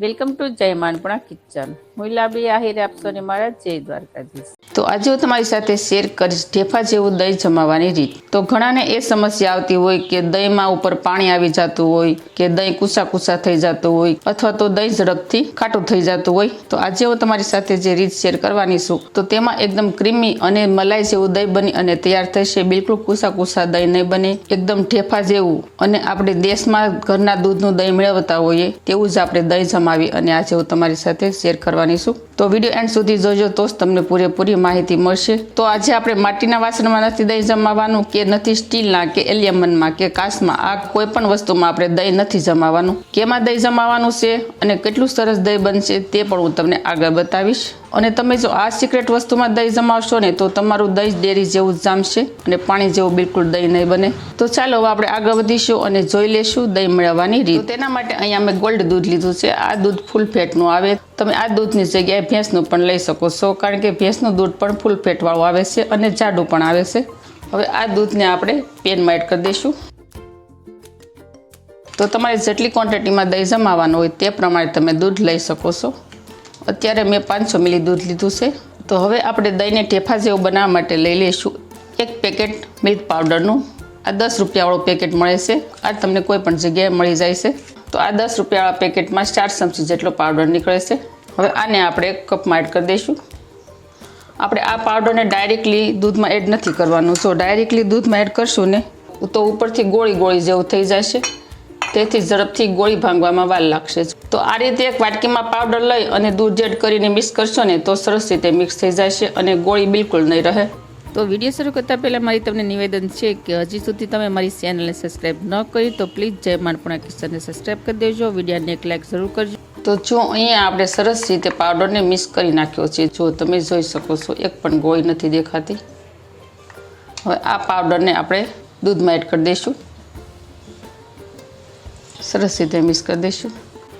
Welcome to જય માનપણા kitchen. હું લાબી આહિર આપશોને મારા જય દ્વારકાધીશ. તો આજે હું તમારી સાથે શેર કરીશ ઢેફા જેવું દહીં જમાવવાની રીત. તો ઘણાને એ સમસ્યા આવતી હોય કે દહીંમાં ઉપર પાણી આવી જતું હોય, કે દહીં કુસા થઈ જતું હોય, અથવા તો દહીં ઝડપથી ખાટું થઈ જતું હોય. તો આજે હું તમારી સાથે જે રીત શેર કરવાની છું, તો તેમાં એકદમ ક્રીમી અને મલાઈ જેવું દહીં બની અને તૈયાર થશે. બિલકુલ કુસા દહીં નહીં બને, એકદમ ઢેફા જેવું. અને આપણે દેશમાં ઘરના દૂધનું દહીં મેળવતા હોઈએ તેવું જ આપણે દહીં જમાવી અને આજે હું તમારી સાથે શેર કરવાની છું. તો વિડીયો એન્ડ સુધી જોજો તો જ તમને પૂરેપૂરી માહિતી મળશે. તો આજે આપણે માટીના વાસણમાં નથી દહીં જમાવવાનું, કે નથી સ્ટીલના, કે એલ્યુમિનિયમમાં, કે કાચમાં. આ કોઈ પણ વસ્તુમાં આપણે દહીં નથી જમાવવાનું. કેમાં દહીં જમાવવાનું છે અને કેટલું સરસ દહીં બનશે તે પણ હું તમને આગળ બતાવીશ. અને તમે જો આ સિક્રેટ વસ્તુમાં દહીં જમાવશો ને તો તમારું દહીં ડેરી જેવું જ જામશે અને પાણી જેવું બિલકુલ દહીં નહીં બને. તો ચાલો હવે આપણે આગળ વધીશું અને જોઈ લેશું દહીં મેળવવાની રીત. તો તેના માટે અહીંયા મેં ગોલ્ડ દૂધ લીધું છે. આ દૂધ ફૂલ ફેટનું આવે. તમે આ દૂધની જગ્યાએ ભેંસનું પણ લઈ શકો છો, કારણ કે ભેંસનું દૂધ પણ ફૂલ ફેટવાળું આવે છે અને જાડું પણ આવે છે. હવે આ દૂધને આપણે પેનમાં એડ કરી દઈશું. તો તમારે જેટલી ક્વોન્ટિટીમાં દહીં જમાવવાનું હોય તે પ્રમાણે તમે દૂધ લઈ શકો છો. અત્યારે મેં 500 મિલી દૂધ લીધું છે. તો હવે આપણે દહીંને ઢેફા જેવું બનાવવા માટે લઈ લઈશું એક પેકેટ મિલ્ક પાવડરનું. આ 10 રૂપિયાવાળું પેકેટ મળે છે. આ તમને કોઈ પણ જગ્યાએ મળી જાય છે. તો આ 10 રૂપિયાવાળા પેકેટમાં 4 ચમચી જેટલો પાવડર નીકળે છે. હવે આને આપણે એક કપમાં એડ કરી દઈશું. આપણે આ પાવડરને ડાયરેક્ટલી દૂધમાં એડ નથી કરવાનું. જો ડાયરેક્ટલી દૂધમાં એડ કરશું ને તો ઉપરથી ગોળી જેવું થઈ જશે. તેથી ઝડપથી ગોળી ભાંગવામાં વાર લાગશે. તો આ રીતે એક વાટકીમાં પાવડર લઈ અને દૂધ એડ કરીને મિક્સ કરશો ને તો સરસ રીતે મિક્સ થઈ જશે અને ગોળી બિલકુલ નહીં રહે. તો વિડીયો શરૂ કરતાં પહેલાં મારી તમને નિવેદન છે કે હજી સુધી તમે મારી ચેનલને સબસ્ક્રાઈબ ન કરી તો પ્લીઝ જય માનપણા કિચનને સબસ્ક્રાઈબ કરી દેજો. વિડીયોને એક લાઈક જરૂર કરજો. તો જો અહીંયા આપણે સરસ રીતે પાવડરને મિક્સ કરી નાખ્યો છે. જો તમે જોઈ શકો છો એક પણ ગોળી નથી દેખાતી. હવે આ પાવડરને આપણે દૂધમાં એડ કરી દઈશું. સરસ રીતે મિક્સ કરી દઈશું.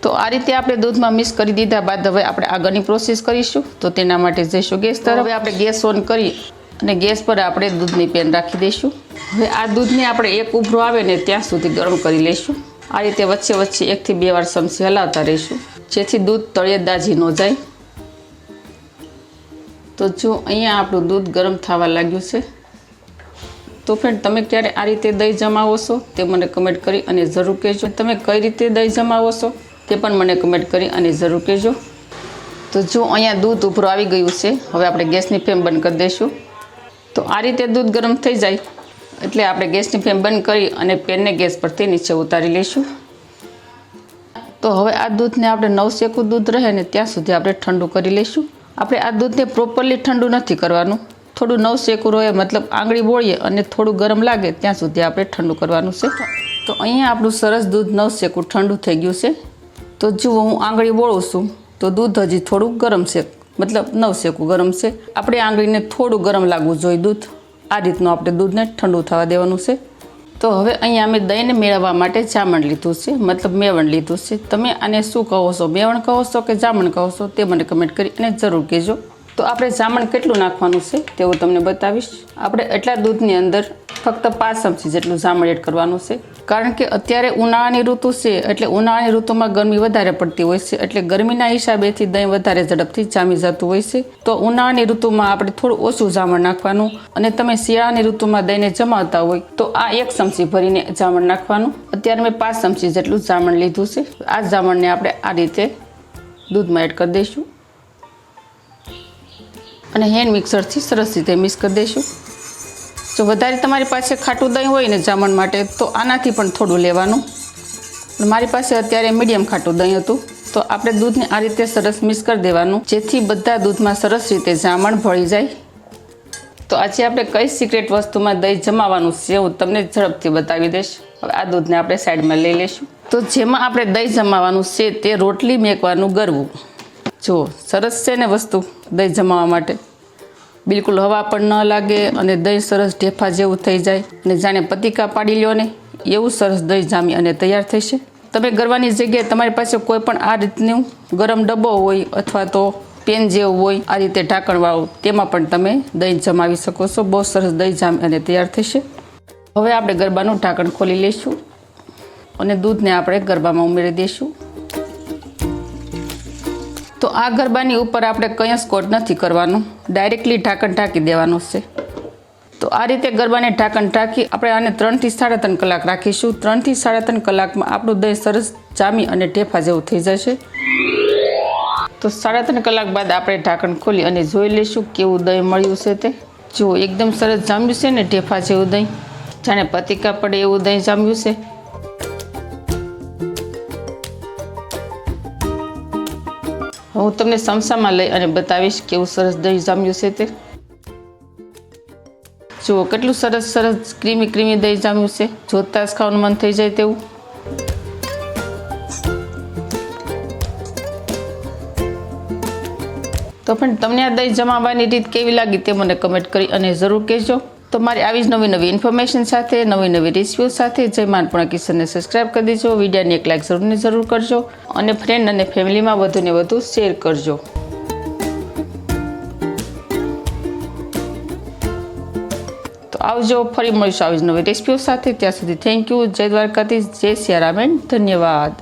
તો આ રીતે આપણે દૂધમાં મિક્સ કરી દીધા બાદ હવે આપણે આગળની પ્રોસેસ કરીશું. તો તેના માટે જઈશું ગેસ તરફ. હવે આપણે ગેસ ઓન કરી અને ગેસ પર આપણે દૂધની પેન રાખી દઈશું. હવે આ દૂધને આપણે એક ઉભરો આવે ને ત્યાં સુધી ગરમ કરી લઈશું. આ રીતે વચ્ચે 1 થી 2 વાર ચમચી હલાવતા રહીશું, જેથી દૂધ તળિયે દાજી ન જાય. તો જો અહીંયા આપણું દૂધ ગરમ થવા લાગ્યું છે. તો ફ્રેન્ડ, તમે ક્યારે આ રીતે દહીં જમાવો છો તે મને કમેન્ટ કરી અને જરૂર કહેજો. તમે કઈ રીતે દહીં જમાવો છો તે પણ મને કમેન્ટ કરી અને જરૂર કહેજો. તો જો અહીંયા દૂધ ઉભરું આવી ગયું છે. હવે આપણે ગેસની ફ્લેમ બંધ કરી દઈશું. તો આ રીતે દૂધ ગરમ થઈ જાય એટલે આપણે ગેસની ફ્લેમ બંધ કરી અને પેનને ગેસ પરથી નીચે ઉતારી લઈશું. તો હવે આ દૂધને આપણે નવશેકું દૂધ રહે ને ત્યાં સુધી આપણે ઠંડુ કરી લઈશું. આપણે આ દૂધને પ્રોપરલી ઠંડુ નથી કરવાનું. થોડું નવશેકું રહે, મતલબ આંગળી બોળીએ અને થોડું ગરમ લાગે ત્યાં સુધી આપણે ઠંડુ કરવાનું છે. તો અહીંયા આપણું સરસ દૂધ નવશેકું ઠંડુ થઈ ગયું છે. તો જુઓ, હું આંગળી બોળું છું તો દૂધ હજી થોડું ગરમ છે, મતલબ નવશેકું ગરમ છે. આપણે આંગળીને થોડું ગરમ લાગવું જોઈએ દૂધ. આ રીતનું આપણે દૂધને ઠંડુ થવા દેવાનું છે. તો હવે અહીંયા અમે દહીંને મેળવવા માટે જામણ લીધું છે, મતલબ મેવણ લીધું છે. તમે આને શું કહો છો, મેવણ કહો છો કે જામણ કહો છો તે મને કમેન્ટ કરી અને જરૂર કહેજો. તો આપણે જામણ કેટલું નાખવાનું છે તે હું તમને બતાવીશ. આપણે એટલા દૂધની અંદર ફક્ત 5 ચમચી જેટલું જામણ એડ કરવાનું છે. કારણ કે અત્યારે ઉનાળાની ઋતુ છે એટલે ઉનાળાની ઋતુમાં ગરમી વધારે પડતી હોય છે, એટલે ગરમીના હિસાબેથી દહીં વધારે ઝડપથી જામી જતું હોય છે. તો ઉનાળાની ઋતુમાં આપણે થોડું ઓછું જામણ નાખવાનું. અને તમે શિયાળાની ઋતુમાં દહીંને જમાવતા હોય તો આ 1 ચમચી ભરીને જામણ નાખવાનું. અત્યારે મેં 5 ચમચી જેટલું જામણ લીધું છે. આ જામણને આપણે આ રીતે દૂધમાં એડ કરી દઈશું અને હેન્ડ મિક્સરથી સરસ રીતે મિક્સ કરી દઈશું. જો વધારે તમારી પાસે ખાટું દહીં હોય ને જામણ માટે તો આનાથી પણ થોડું લેવાનું. મારી પાસે અત્યારે મીડિયમ ખાટું દહીં હતું. તો આપણે દૂધને આ રીતે સરસ મિક્સ કરી દેવાનું, જેથી બધા દૂધમાં સરસ રીતે જામણ ભળી જાય. તો આજે આપણે કઈ સિક્રેટ વસ્તુમાં દહીં જમાવવાનું છે હું તમને ઝડપથી બતાવી દઈશ. હવે આ દૂધને આપણે સાઈડમાં લઈ લઈશું. તો જેમાં આપણે દહીં જમાવવાનું છે તે રોટલી મેકવાનું ગરવું. જો સરસ છે ને વસ્તુ દહીં જમાવવા માટે. બિલકુલ હવા પણ ન લાગે અને દહીં સરસ ઢેફા જેવું થઈ જાય અને જાણે પતીકા પાડી લ્યો ને એવું સરસ દહીં જામી અને તૈયાર થશે. તમે ગરવાની જગ્યાએ તમારી પાસે કોઈ પણ આ રીતનું ગરમ ડબ્બો હોય અથવા તો પેન જેવું હોય આ રીતે ઢાંકણવાળું, તેમાં પણ તમે દહીં જમાવી શકો છો. બહુ સરસ દહીં જામી અને તૈયાર થશે. હવે આપણે ગરબાનું ઢાંકણ ખોલી લઈશું અને દૂધને આપણે ગરબામાં ઉમેરી દઈશું. તો આ ગરબાની ઉપર આપણે કંઈ જ કોટ નથી કરવાનું, ડાયરેક્ટલી ઢાંકણ ઢાંકી દેવાનું છે. તો આ રીતે ગરબાને ઢાંકણ ઢાંકી આપણે આને 3 થી 3.5 કલાક રાખીશું. 3 થી 3.5 કલાકમાં આપણું દહીં સરસ જામી અને ઢેફા જેવું થઈ જશે. તો 3.5 કલાક બાદ આપણે ઢાંકણ ખોલી અને જોઈ લઈશું કેવું દહીં મળ્યું છે તે. જો એકદમ સરસ જામ્યું છે ને ઢેફા જેવું દહીં, જાણે પતીકા પડે એવું દહીં જામ્યું છે. હું તમને સમસામાં લઈ અને બતાવીશ કેવું સરસ દહીં જામ્યું છે તે. જુઓ કેટલું સરસ ક્રીમી દહીં જામ્યું છે, જોતાં જ ખાવાનું મન થઈ જાય તેવું. તો પણ તમને આ દહીં જમાવવાની રીત કેવી લાગી તે મને કમેન્ટ કરી અને જરૂર કહેજો. તો મારી આવી જ નવી ઇન્ફોર્મેશન સાથે, નવી રેસિપીઓ સાથે જય માં અન્નપૂર્ણા કિચનને સબસ્ક્રાઈબ કરી દેજો. વિડીયોને એક લાઈક જરૂર કરજો અને ફ્રેન્ડ અને ફેમિલીમાં વધુને વધુ શેર કરજો. તો આવજો, ફરી મળીશું આવી જ નવી રેસિપીઓ સાથે. ત્યાં સુધી થેન્ક યુ. જય દ્વારકાધીશ, જય સિયારામ, ધન્યવાદ.